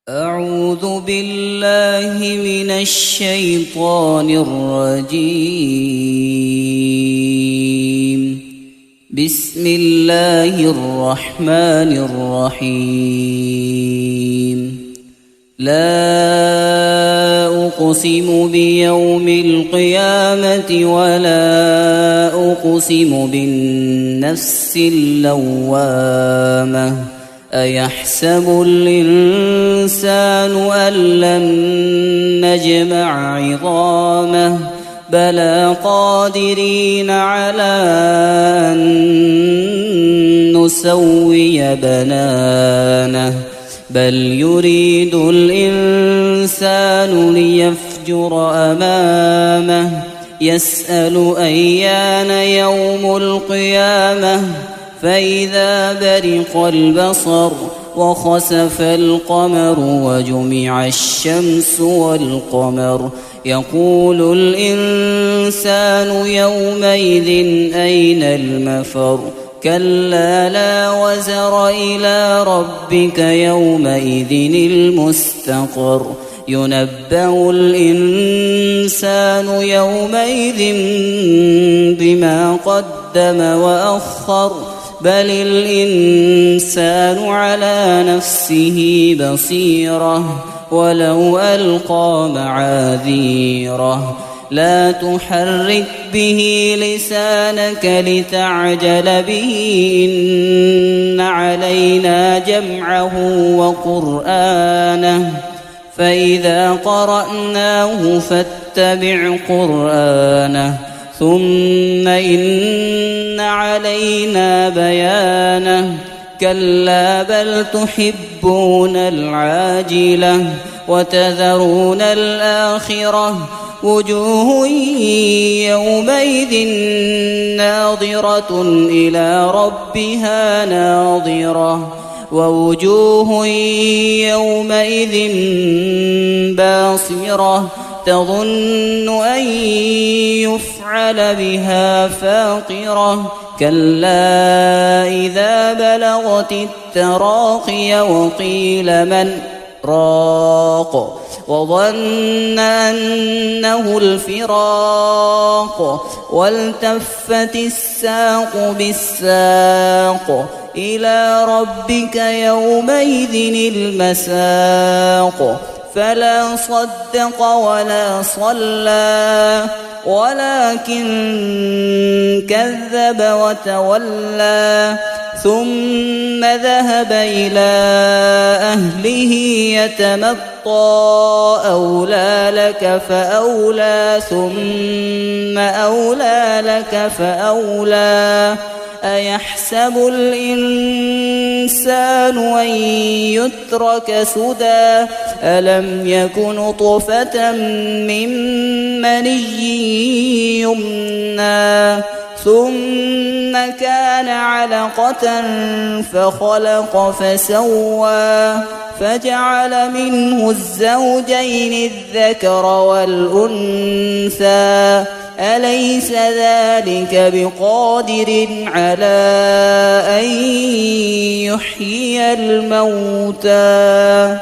أعوذ بالله من الشيطان الرجيم. بسم الله الرحمن الرحيم. لا أقسم بيوم القيامة ولا أقسم بالنفس اللوامة. أيحسب الإنسان أن لن نجمع عظامه بلى قادرين على أن نسوي بنانه بل يريد الإنسان ليفجر أمامه يسأل أيان يوم القيامة فإذا برق البصر وخسف القمر وجمع الشمس والقمر يقول الإنسان يومئذ أين المفر كلا لا وزر إلى ربك يومئذ المستقر ينبأ الإنسان يومئذ بما قدم وأخر بل الإنسان على نفسه بصيرة ولو ألقى معاذيره لا تحرك به لسانك لتعجل به إن علينا جمعه وقرآنه فإذا قرأناه فاتبع قرآنه ثم إن علينا بيانه كلا بل تحبون العاجلة وتذرون الآخرة وجوه يومئذ ناظرة إلى ربها ناظرة ووجوه يومئذ باصرة تظن أن يفعل بها فاقرة كلا إذا بلغت التراقي وقيل من راق وظن أنه الفراق والتفت الساق بالساق إلى ربك يومئذ المساق فلا صدق ولا صلى ولكن كذب وتولى ثم ذهب إلى أهله يتمطى أولى لك فأولى ثم أولى لك فأولى أيحسب الإنسان أن يترك سدى ألم يك نطفة من مني يمنى ثم كان علقة فخلق فسوى فجعل منه الزوجين الذكر والأنثى أليس ذلك بقادر على أن يحيي الموتى